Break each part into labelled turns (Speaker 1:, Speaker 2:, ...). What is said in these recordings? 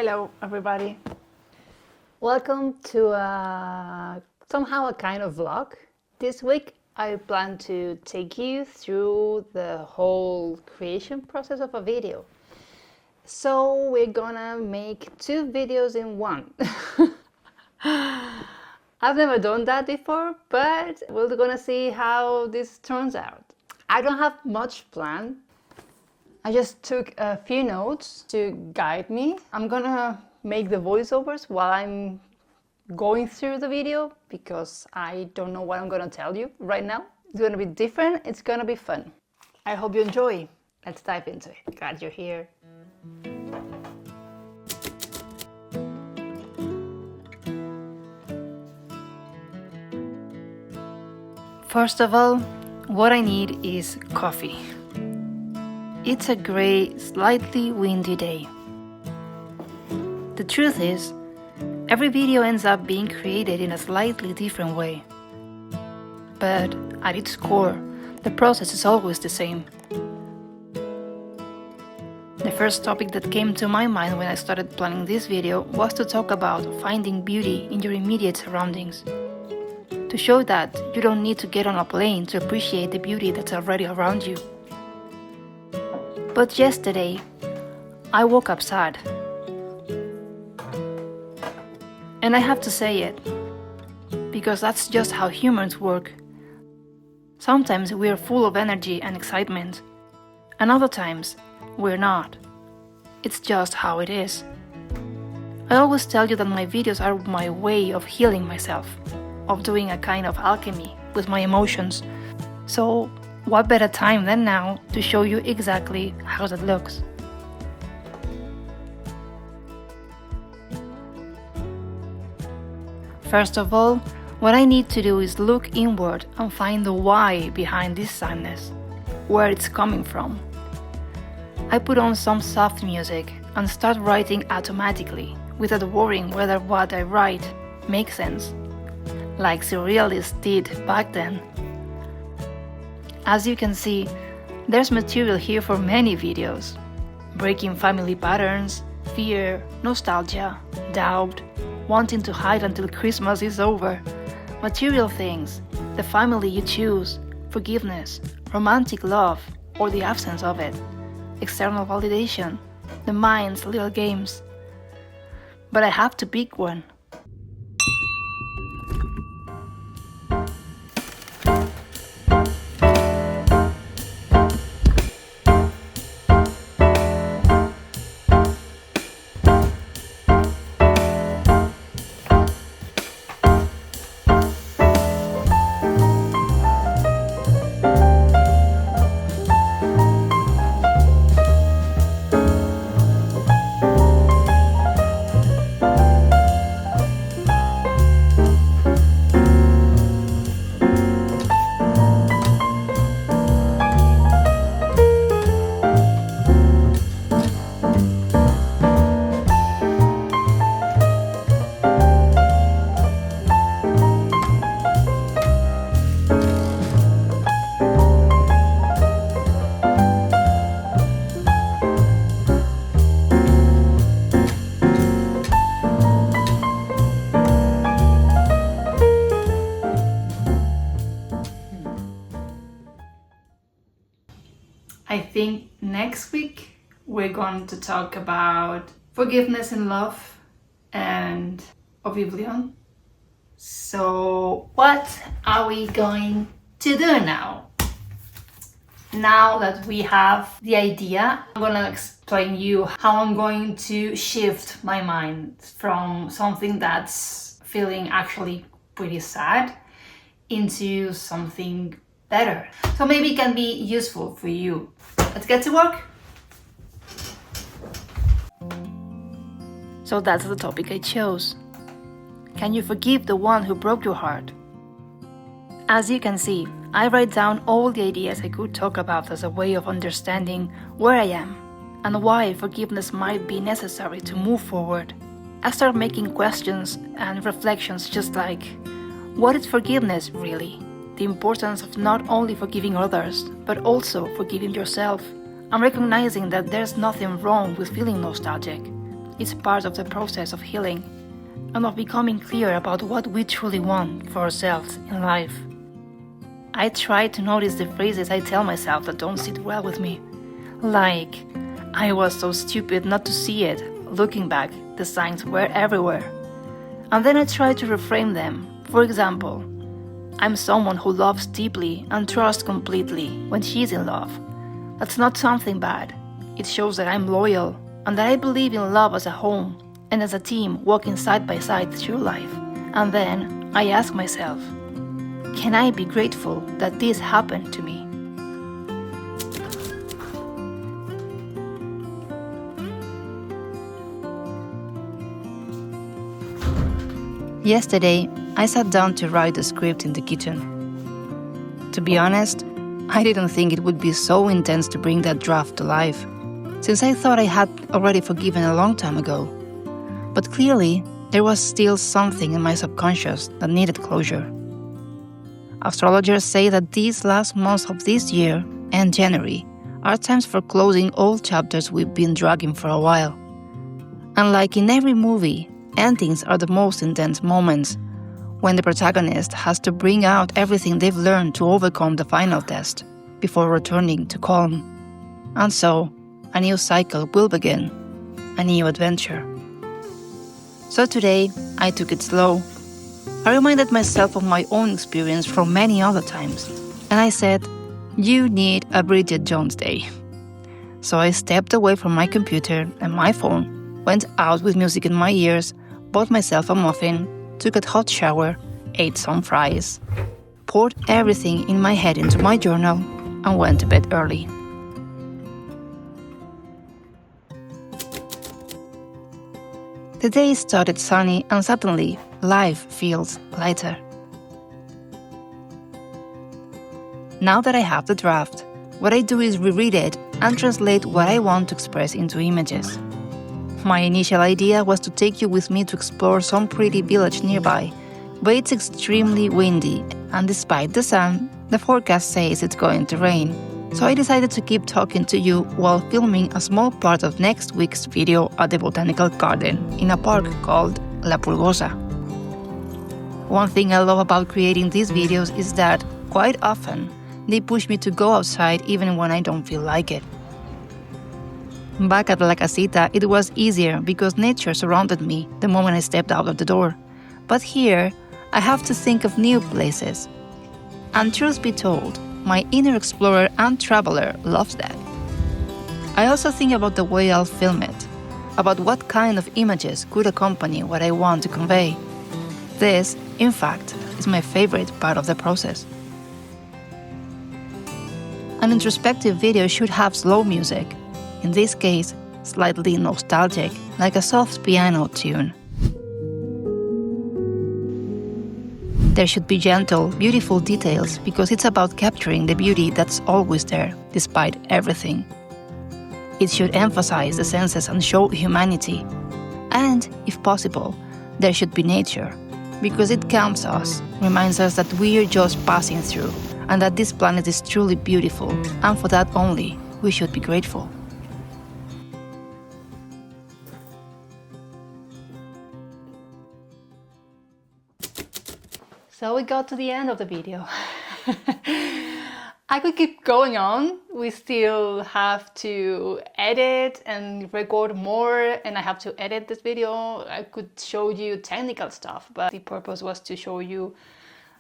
Speaker 1: Hello, everybody. Welcome to somehow a kind of vlog. This week, I plan to take you through the whole creation process of a video. So we're gonna make 2 videos in one. I've never done that before, but we're gonna see how this turns out. I don't have much planned. I just took a few notes to guide me. I'm gonna make the voiceovers while I'm going through the video because I don't know what I'm gonna tell you right now. It's gonna be different, it's gonna be fun. I hope you enjoy. Let's dive into it. Glad you're here. First of all, what I need is coffee. It's a grey, slightly windy day. The truth is, every video ends up being created in a slightly different way. But at its core, the process is always the same. The first topic that came to my mind when I started planning this video was to talk about finding beauty in your immediate surroundings. To show that you don't need to get on a plane to appreciate the beauty that's already around you. But yesterday, I woke up sad. And I have to say it, because that's just how humans work. Sometimes we are full of energy and excitement, and other times we're not. It's just how it is. I always tell you that my videos are my way of healing myself, of doing a kind of alchemy with my emotions. So, what better time than now to show you exactly how that looks. First of all, what I need to do is look inward and find the why behind this sadness, where it's coming from. I put on some soft music and start writing automatically, without worrying whether what I write makes sense, like surrealists did back then. As you can see, there's material here for many videos. Breaking family patterns, fear, nostalgia, doubt, wanting to hide until Christmas is over, material things, the family you choose, forgiveness, romantic love or the absence of it, external validation, the mind's little games. But I have to pick one. I think next week we're going to talk about forgiveness and love and oblivion. So what are we going to do now? Now that we have the idea, I'm going to explain you how I'm going to shift my mind from something that's feeling actually pretty sad into something better. So maybe it can be useful for you. Let's get to work. So that's the topic I chose. Can you forgive the one who broke your heart? As you can see, I write down all the ideas I could talk about as a way of understanding where I am and why forgiveness might be necessary to move forward. I start making questions and reflections just like, what is forgiveness really? The importance of not only forgiving others, but also forgiving yourself. I'm recognizing that there's nothing wrong with feeling nostalgic. It's part of the process of healing and of becoming clear about what we truly want for ourselves in life. I try to notice the phrases I tell myself that don't sit well with me. Like, I was so stupid not to see it. Looking back, the signs were everywhere. And then I try to reframe them. For example, I'm someone who loves deeply and trusts completely when she's in love. That's not something bad. It shows that I'm loyal and that I believe in love as a home and as a team walking side by side through life. And then I ask myself, can I be grateful that this happened to me? Yesterday, I sat down to write the script in the kitchen. To be honest, I didn't think it would be so intense to bring that draft to life, since I thought I had already forgiven a long time ago. But clearly, there was still something in my subconscious that needed closure. Astrologers say that these last months of this year and January are times for closing all chapters we've been dragging for a while. And like in every movie, endings are the most intense moments, when the protagonist has to bring out everything they've learned to overcome the final test before returning to calm. And so, a new cycle will begin, a new adventure. So today, I took it slow. I reminded myself of my own experience from many other times, and I said, you need a Bridget Jones day. So I stepped away from my computer and my phone, went out with music in my ears, bought myself a muffin, took a hot shower, ate some fries, poured everything in my head into my journal, and went to bed early. The day started sunny and suddenly life feels lighter. Now that I have the draft, what I do is reread it and translate what I want to express into images. My initial idea was to take you with me to explore some pretty village nearby, but it's extremely windy, and despite the sun, the forecast says it's going to rain. So I decided to keep talking to you while filming a small part of next week's video at the botanical garden in a park called La Pulgosa. One thing I love about creating these videos is that, quite often, they push me to go outside even when I don't feel like it. Back at La Casita, it was easier because nature surrounded me the moment I stepped out of the door. But here, I have to think of new places. And truth be told, my inner explorer and traveler loves that. I also think about the way I'll film it, about what kind of images could accompany what I want to convey. This, in fact, is my favorite part of the process. An introspective video should have slow music, in this case, slightly nostalgic, like a soft piano tune. There should be gentle, beautiful details because it's about capturing the beauty that's always there, despite everything. It should emphasize the senses and show humanity. And, if possible, there should be nature, because it counts us, reminds us that we're just passing through, and that this planet is truly beautiful, and for that only, we should be grateful. So we got to the end of the video. I could keep going on. We still have to edit and record more, and I have to edit this video. I could show you technical stuff, but the purpose was to show you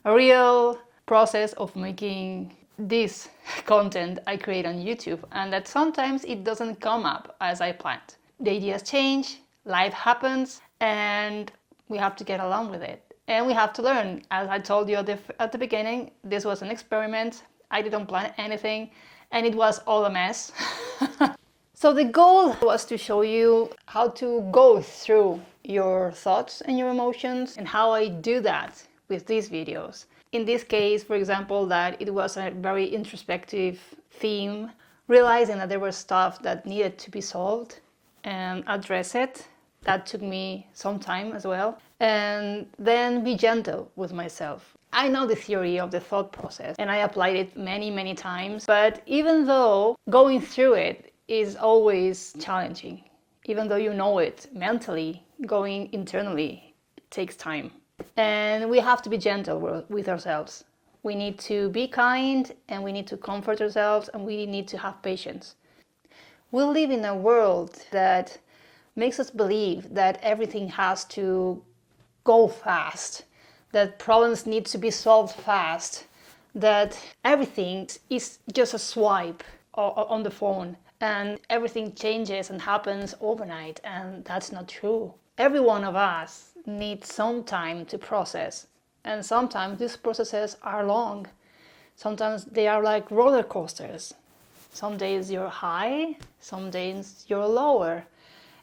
Speaker 1: a real process of making this content I create on YouTube, and that sometimes it doesn't come up as I planned. The ideas change, life happens, and we have to get along with it. And we have to learn. As I told you at the beginning, this was an experiment. I didn't plan anything, and it was all a mess. So the goal was to show you how to go through your thoughts and your emotions, and how I do that with these videos. In this case, for example, that it was a very introspective theme, realizing that there was stuff that needed to be solved and address it. That took me some time as well. And then be gentle with myself. I know the theory of the thought process and I applied it many times, but even though going through it is always challenging, Even though you know it mentally, going internally takes time. And we have to be gentle with ourselves. We need to be kind, and we need to comfort ourselves, and we need to have patience. We live in a world that makes us believe that everything has to go fast, that problems need to be solved fast, that everything is just a swipe on the phone, and everything changes and happens overnight, and that's not true. Every one of us needs some time to process, and sometimes these processes are long. Sometimes they are like roller coasters. Some days you're high, some days you're lower,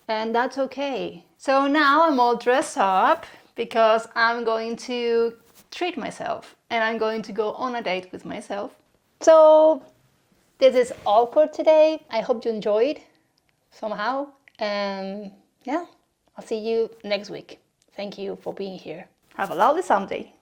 Speaker 1: and that's okay. So now I'm all dressed up because I'm going to treat myself, and I'm going to go on a date with myself. So this is all for today. I hope you enjoyed somehow. And yeah, I'll see you next week. Thank you for being here. Have a lovely Sunday.